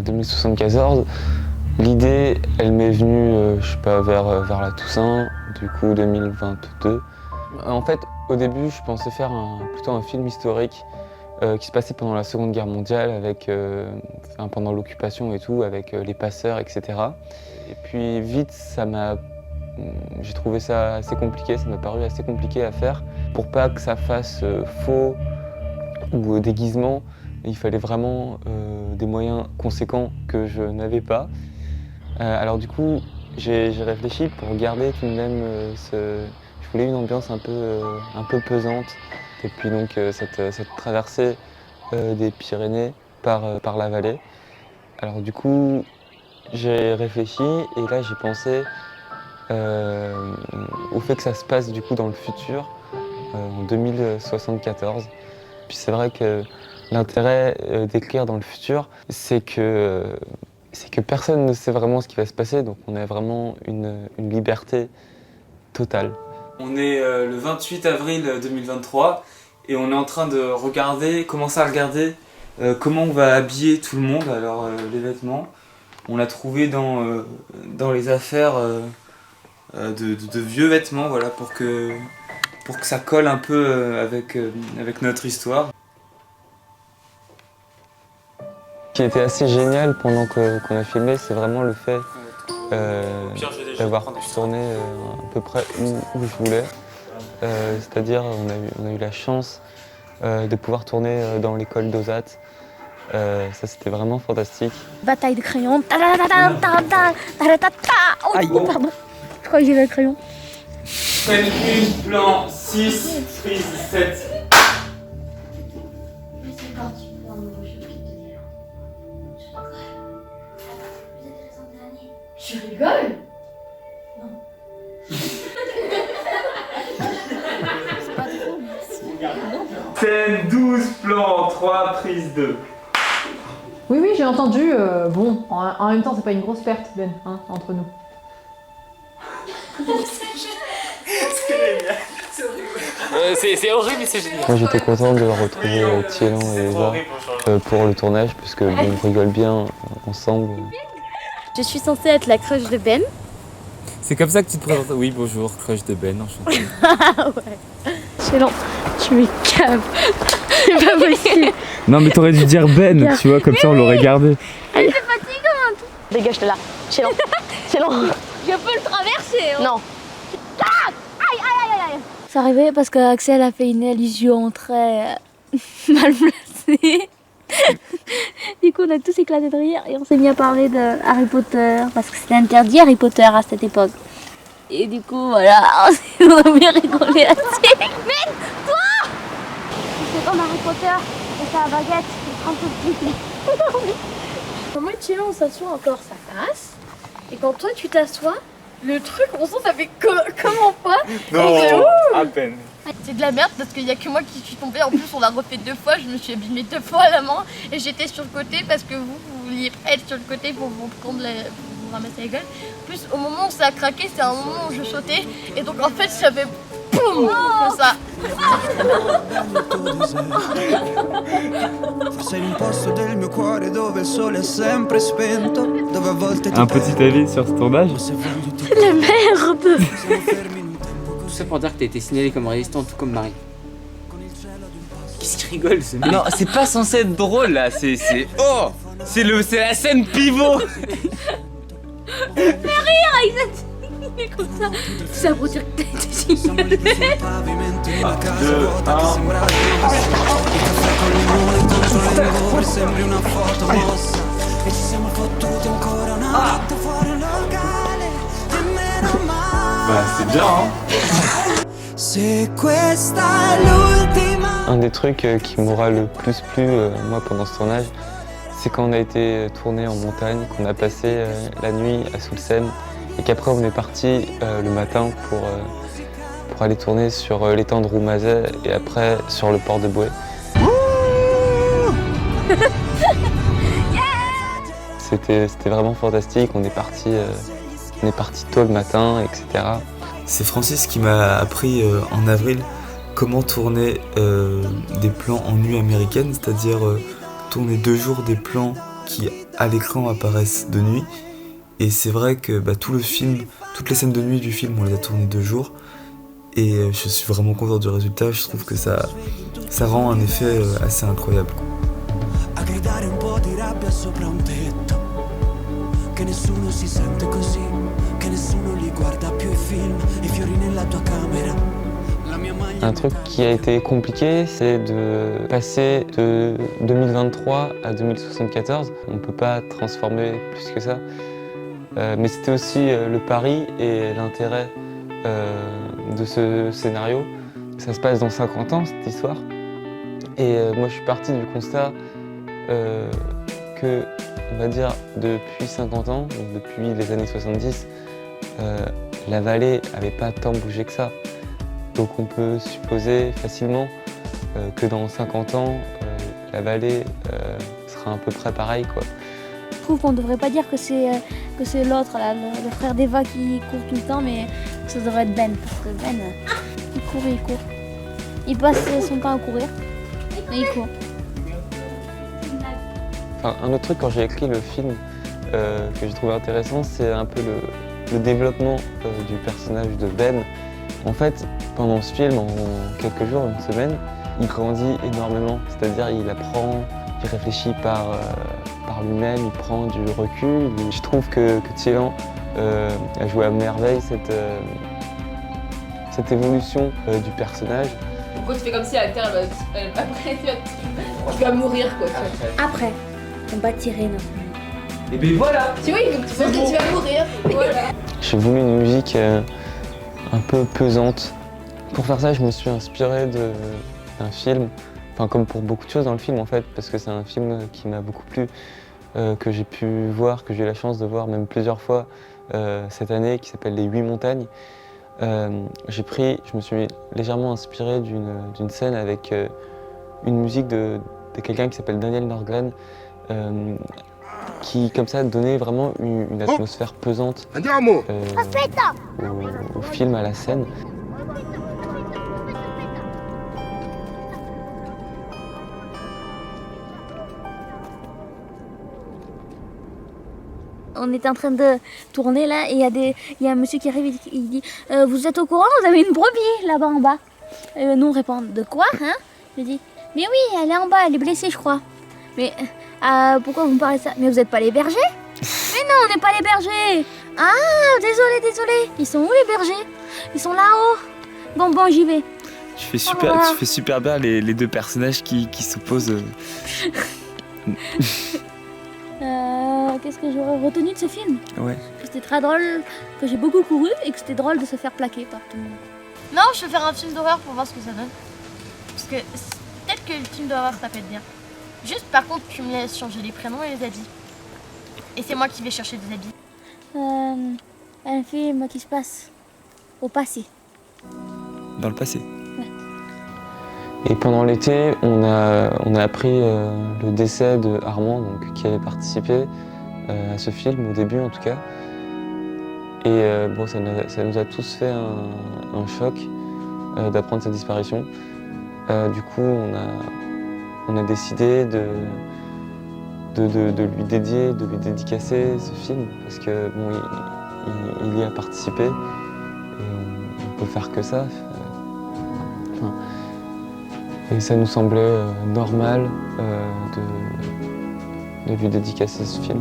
2074. L'idée, elle m'est venue, je sais pas, vers la Toussaint, du coup 2022. En fait, au début, je pensais faire plutôt un film historique qui se passait pendant la Seconde Guerre mondiale, pendant l'occupation et tout, avec les passeurs, etc. Et puis vite, j'ai trouvé ça assez compliqué, ça m'a paru assez compliqué à faire. Pour pas que ça fasse faux ou déguisement, il fallait vraiment des moyens conséquents que je n'avais pas. Alors du coup, j'ai réfléchi pour garder tout de même je voulais une ambiance un peu pesante. Et puis donc cette traversée des Pyrénées par la vallée. Alors du coup, j'ai réfléchi et là j'ai pensé au fait que ça se passe du coup dans le futur, en 2074. Puis c'est vrai que l'intérêt d'écrire dans le futur, c'est que personne ne sait vraiment ce qui va se passer, donc on a vraiment une liberté totale. On est le 28 avril 2023 et on est en train de commencer à regarder comment on va habiller tout le monde. Alors les vêtements, on l'a trouvé dans les affaires de vieux vêtements, voilà, pour que ça colle un peu avec notre histoire. Ce qui était assez génial pendant qu'on a filmé, c'est vraiment le fait d'avoir pu tourner à peu près où je voulais. C'est-à-dire, on a eu la chance de pouvoir tourner dans l'école d'Ozat. Ça, c'était vraiment fantastique. Bataille de crayons. Aïe, pardon. Je crois que j'ai le crayon. Scène 1, plan 6, prise 7. Tu rigoles? Non. C'est pas trop, mais Scène 12, plan 3, prise 2. Oui, j'ai entendu. Bon, en même temps, c'est pas une grosse perte, Ben, hein, entre nous. C'est horrible, mais c'est génial. Moi, j'étais content de retrouver Thielan et Eva pour le tournage, puisque on rigole bien ensemble. je suis censée être la crush de Ben. C'est comme ça que tu te présentes. Oui, bonjour, crush de Ben, enchanté. Ah ouais. Excellent, tu m'écaves. C'est pas possible. Non, mais t'aurais dû dire Ben, tu vois, comme ça on l'aurait gardé. Elle est fatigante. Dégage de là. C'est long. C'est long. Je peux le traverser. Hein. Non. Ah, aïe, aïe, aïe, aïe. C'est arrivé parce qu'Axel a fait une allusion très mal placée. Du coup, on a tous éclaté de rire et on s'est mis à parler de Harry Potter parce que c'était interdit Harry Potter à cette époque. Et du coup, voilà, on a bien rigolé là-dessus. Mais toi, c'est comme Harry Potter et sa baguette, il prend tout de suite. Comment tu es, on s'assoit encore, ça passe. Et quand toi tu t'assois, le truc, on sent ça fait comment pas. Non, à peine. C'est de la merde parce qu'il n'y a que moi qui suis tombée. En plus, on l'a refait 2 fois. Je me suis abîmée 2 fois la main et j'étais sur le côté parce que vous vouliez pas être sur le côté pour vous prendre pour vous ramasser la gueule. En plus, au moment où ça a craqué, c'est un moment où je sautais et donc en fait, ça fait boum comme ça. Un petit avis sur ce tournage? C'est de la merde. Tout ça pour dire que t'as été signalé comme résistant, tout comme Marie. Qu'est-ce qu'il rigole ce mec? Non, c'est pas censé être drôle là, c'est oh, c'est la scène pivot. Mais rire avec cette comme ça. Tout ça pour dire que t'as été signalé. 2, 1. Bah, c'est bien, hein. Un des trucs qui m'aura le plus plu, moi, pendant ce tournage, c'est quand on a été tourné en montagne, qu'on a passé la nuit à Soulsem et qu'après on est parti le matin pour aller tourner sur l'étang de Roumazet et après sur le port de Boué. C'était vraiment fantastique, on est parti tôt le matin, etc. C'est Francis qui m'a appris en avril comment tourner des plans en nuit américaine, c'est-à-dire tourner 2 jours des plans qui à l'écran apparaissent de nuit. Et c'est vrai que tout le film, toutes les scènes de nuit du film, on les a tournées 2 jours. Et je suis vraiment content du résultat, je trouve que ça rend un effet assez incroyable. A gridare un po' di rabbia sopra un tetto, che nessuno si sente così, che nessuno li guarda più i film, i fiori nella tua camera. Un truc qui a été compliqué, c'est de passer de 2023 à 2074. On ne peut pas transformer plus que ça. Mais c'était aussi le pari et l'intérêt de ce scénario. Ça se passe dans 50 ans, cette histoire. Et moi, je suis parti du constat que, on va dire, depuis 50 ans, donc depuis les années 70, la vallée n'avait pas tant bougé que ça. Donc on peut supposer facilement que dans 50 ans, la vallée sera à peu près pareille, quoi. Je trouve qu'on ne devrait pas dire que c'est l'autre, là, le frère d'Eva qui court tout le temps, mais que ça devrait être Ben. Parce que Ben, il court. Il passe son temps à courir, mais il court. Enfin, un autre truc, quand j'ai écrit le film que j'ai trouvé intéressant, c'est un peu le développement du personnage de Ben. En fait, pendant ce film, en quelques jours, une semaine, il grandit énormément. C'est-à-dire, il apprend, il réfléchit par lui-même, il prend du recul. Et je trouve que Thielan a joué à merveille cette évolution du personnage. Pourquoi tu fais comme si la Terre, après, tu vas mourir, quoi. Après, on bâtirait notre monde. Et ben voilà. Tu vois, donc tu penses que tu vas mourir. Voilà. J'ai voulu une musique un peu pesante. Pour faire ça, je me suis inspiré d'un film, enfin comme pour beaucoup de choses dans le film en fait, parce que c'est un film qui m'a beaucoup plu, que j'ai pu voir, que j'ai eu la chance de voir même plusieurs fois cette année, qui s'appelle Les 8 montagnes. Je me suis légèrement inspiré d'une scène avec une musique de quelqu'un qui s'appelle Daniel Norgren, qui comme ça donnait vraiment une atmosphère pesante au film, à la scène. On était en train de tourner là et il y a un monsieur qui arrive et il dit vous êtes au courant, vous avez une brebis là-bas en bas. Nous on répond de quoi hein? Je dis mais oui, elle est en bas, elle est blessée je crois. Mais pourquoi vous me parlez de ça? Mais vous n'êtes pas les bergers? Mais non, on n'est pas les bergers. Ah, désolé. Ils sont où les bergers? Ils sont là-haut. Bon, j'y vais. Tu fais super bien les deux personnages qui s'opposent. Qu'est-ce que j'aurais retenu de ce film? Ouais. Que c'était très drôle, que j'ai beaucoup couru et que c'était drôle de se faire plaquer par tout le monde. Non, je vais faire un film d'horreur pour voir ce que ça donne. Parce que peut-être que le film d'horreur ça peut être bien. Juste par contre, tu me laisses changer les prénoms et les habits. Et c'est moi qui vais chercher des habits. Un film qui se passe au passé. Dans le passé. Ouais. Et pendant l'été, on a appris le décès de Armand, donc, qui avait participé à ce film, au début en tout cas. Et bon, ça nous a tous fait un choc d'apprendre sa disparition. Du coup, on a décidé de lui dédier, de lui dédicacer ce film, parce que bon, il y a participé, et on peut faire que ça. Et ça nous semblait normal de lui dédicacer ce film.